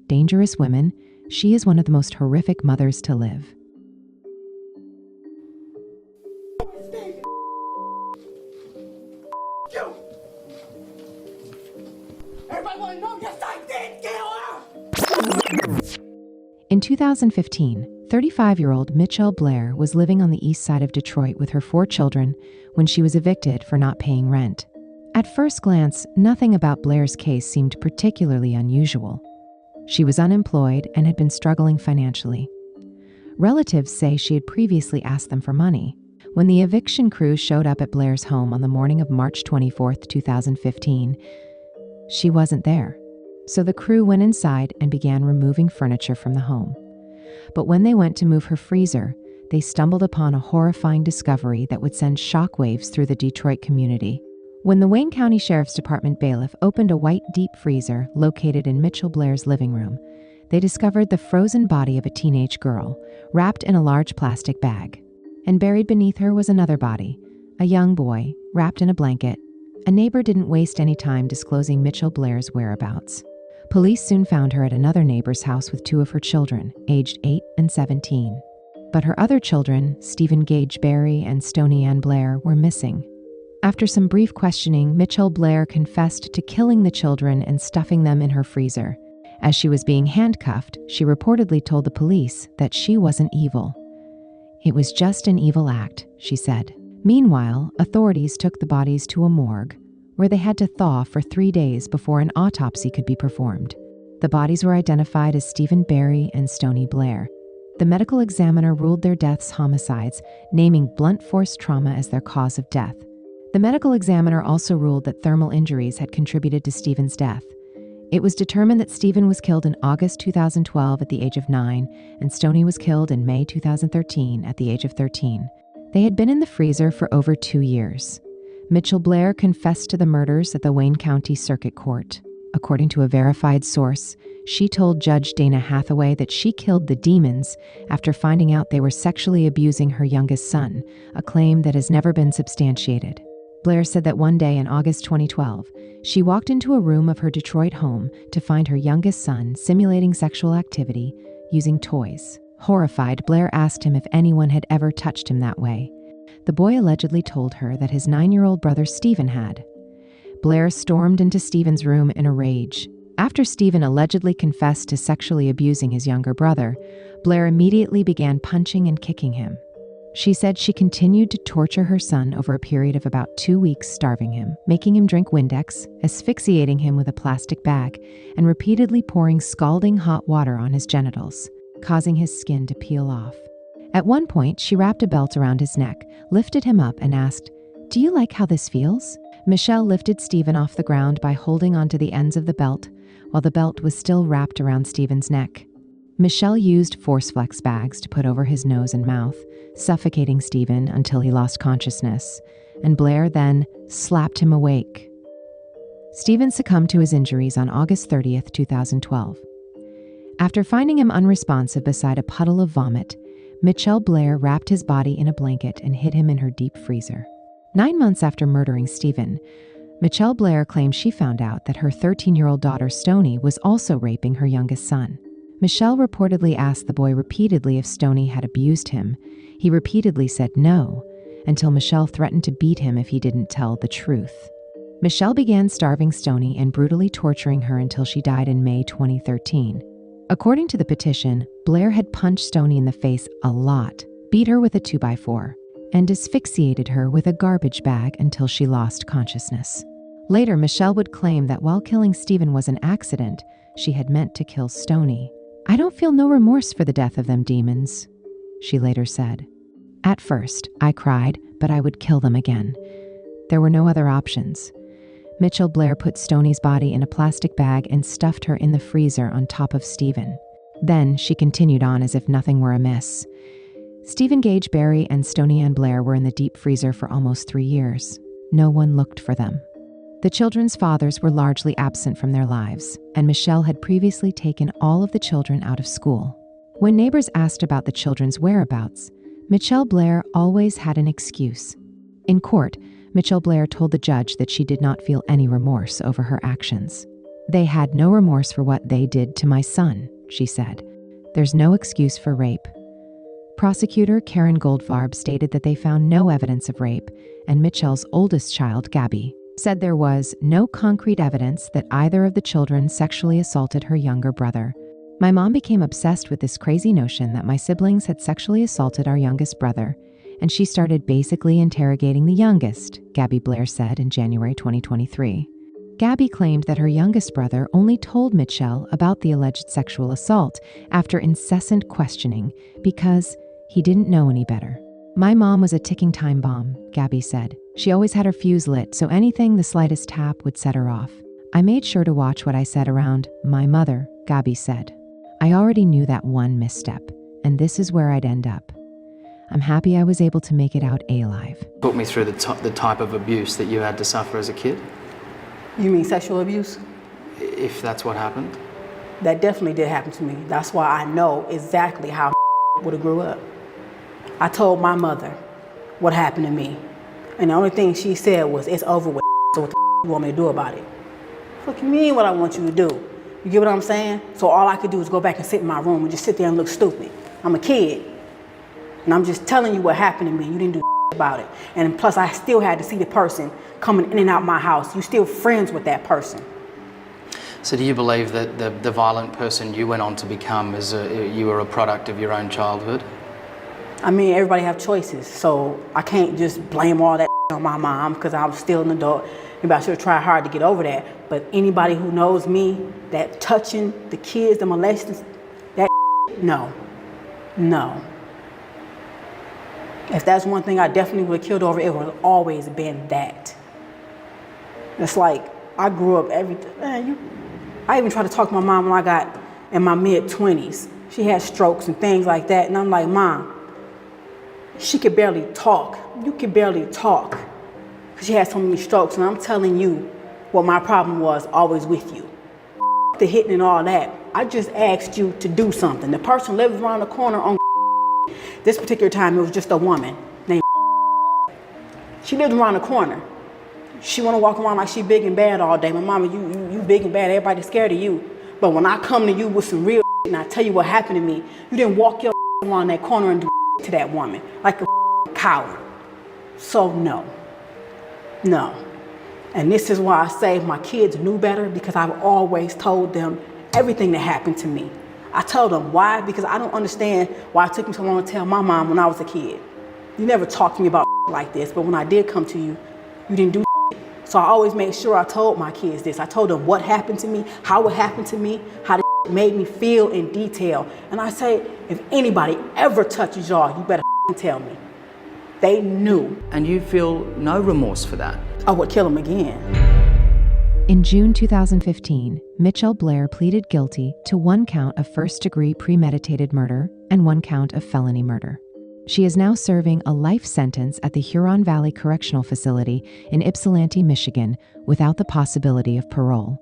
Dangerous Women, she is one of the most horrific mothers to live. Everybody want to know? Yes, I did kill her! In 2015, 35-year-old Michelle Blair was living on the east side of Detroit with her 4 children when she was evicted for not paying rent. At first glance, nothing about Blair's case seemed particularly unusual. She was unemployed and had been struggling financially. Relatives say she had previously asked them for money. When the eviction crew showed up at Blair's home on the morning of March 24, 2015, she wasn't there. So the crew went inside and began removing furniture from the home. But when they went to move her freezer, they stumbled upon a horrifying discovery that would send shockwaves through the Detroit community. When the Wayne County Sheriff's Department bailiff opened a white deep freezer located in Mitchell Blair's living room, they discovered the frozen body of a teenage girl, wrapped in a large plastic bag. And buried beneath her was another body, a young boy, wrapped in a blanket. A neighbor didn't waste any time disclosing Mitchell Blair's whereabouts. Police soon found her at another neighbor's house with 2 of her children, aged 8 and 17. But her other children, Stephen Gage Berry and Stoney Ann Blair, were missing. After some brief questioning, Mitchell Blair confessed to killing the children and stuffing them in her freezer. As she was being handcuffed, she reportedly told the police that she wasn't evil. "It was just an evil act," she said. Meanwhile, authorities took the bodies to a morgue, where they had to thaw for 3 days before an autopsy could be performed. The bodies were identified as Stephen Berry and Stoney Blair. The medical examiner ruled their deaths homicides, naming blunt force trauma as their cause of death. The medical examiner also ruled that thermal injuries had contributed to Stephen's death. It was determined that Stephen was killed in August 2012 at the age of 9, and Stoney was killed in May 2013 at the age of 13. They had been in the freezer for over 2 years. Mitchell Blair confessed to the murders at the Wayne County Circuit Court. According to a verified source, she told Judge Dana Hathaway that she killed the demons after finding out they were sexually abusing her youngest son, a claim that has never been substantiated. Blair said that one day in August 2012, she walked into a room of her Detroit home to find her youngest son simulating sexual activity using toys. Horrified, Blair asked him if anyone had ever touched him that way. The boy allegedly told her that his 9-year-old brother Stephen had. Blair stormed into Stephen's room in a rage. After Stephen allegedly confessed to sexually abusing his younger brother, Blair immediately began punching and kicking him. She said she continued to torture her son over a period of about 2 weeks, starving him, making him drink Windex, asphyxiating him with a plastic bag, and repeatedly pouring scalding hot water on his genitals, causing his skin to peel off. At one point, she wrapped a belt around his neck, lifted him up, and asked, "Do you like how this feels?" Michelle lifted Stephen off the ground by holding onto the ends of the belt, while the belt was still wrapped around Stephen's neck. Michelle used Forceflex bags to put over his nose and mouth, suffocating Stephen until he lost consciousness, and Blair then slapped him awake. Stephen succumbed to his injuries on August 30th, 2012. After finding him unresponsive beside a puddle of vomit, Michelle Blair wrapped his body in a blanket and hid him in her deep freezer. 9 months after murdering Stephen, Michelle Blair claimed she found out that her 13-year-old daughter Stoney was also raping her youngest son. Michelle reportedly asked the boy repeatedly if Stoney had abused him. He repeatedly said no, until Michelle threatened to beat him if he didn't tell the truth. Michelle began starving Stoney and brutally torturing her until she died in May 2013. According to the petition, Blair had punched Stoney in the face a lot, beat her with a 2x4, and asphyxiated her with a garbage bag until she lost consciousness. Later, Michelle would claim that while killing Stephen was an accident, she had meant to kill Stoney. "I don't feel no remorse for the death of them demons," she later said. "At first, I cried, but I would kill them again. There were no other options." Mitchell Blair put Stoney's body in a plastic bag and stuffed her in the freezer on top of Stephen. Then she continued on as if nothing were amiss. Stephen Gage Berry and Stoney Ann Blair were in the deep freezer for almost 3 years. No one looked for them. The children's fathers were largely absent from their lives, and Michelle had previously taken all of the children out of school. When neighbors asked about the children's whereabouts, Michelle Blair always had an excuse. In court, Michelle Blair told the judge that she did not feel any remorse over her actions. They had no remorse for what they did to my son, she said. There's no excuse for rape. Prosecutor Karen Goldfarb stated that they found no evidence of rape, and Mitchell's oldest child, Gabby, said there was no concrete evidence that either of the children sexually assaulted her younger brother. My mom became obsessed with this crazy notion that my siblings had sexually assaulted our youngest brother, and she started basically interrogating the youngest, Gabby Blair said in January 2023. Gabby claimed that her youngest brother only told Mitchell about the alleged sexual assault after incessant questioning because he didn't know any better. My mom was a ticking time bomb, Gabby said. She always had her fuse lit, so anything the slightest tap would set her off. I made sure to watch what I said around my mother, Gabby said. I already knew that one misstep, and this is where I'd end up. I'm happy I was able to make it out alive. Talk me through the type of abuse that you had to suffer as a kid. You mean sexual abuse? If that's what happened? That definitely did happen to me. That's why I know exactly how would have grew up. I told my mother what happened to me, and the only thing she said was, "It's over with, so what the you want me to do about it?" What do you mean what I want you to do? You get what I'm saying? So all I could do is go back and sit in my room and just sit there and look stupid. I'm a kid, and I'm just telling you what happened to me. You didn't do about it. And plus I still had to see the person coming in and out my house. You still friends with that person. So do you believe that the violent person you went on to become you were a product of your own childhood? I mean, everybody have choices, so I can't just blame all that on my mom because I was still an adult. Maybe I should have tried hard to get over that. But anybody who knows me, that touching the kids, the molesting, that no. If that's one thing I definitely would have killed over, it would have always been that. It's like, I grew up I even tried to talk to my mom when I got in my mid-20s. She had strokes and things like that, and I'm like, Mom, she could barely talk. You could barely talk. Because she had so many strokes, and I'm telling you what my problem was always with you. The hitting and all that. I just asked you to do something. The person lives around the corner on this particular time, it was just a woman named She lived around the corner. She want to walk around like she big and bad all day. My mama, you big and bad, everybody's scared of you. But when I come to you with some real and I tell you what happened to me, you didn't walk your around that corner and do to that woman like a coward. So no. And this is why I say my kids knew better, because I've always told them everything that happened to me. I told them why, because I don't understand why it took me so long to tell my mom when I was a kid. You never talked to me about like this, but when I did come to you, you didn't do. So I always made sure I told my kids this. I told them what happened to me, how it happened to me, how the made me feel in detail. And I say, if anybody ever touches y'all, you better tell me. They knew. And you feel no remorse for that? I would kill them again. In June 2015, Mitchell Blair pleaded guilty to 1 count of first-degree premeditated murder and 1 count of felony murder. She is now serving a life sentence at the Huron Valley Correctional Facility in Ypsilanti, Michigan, without the possibility of parole.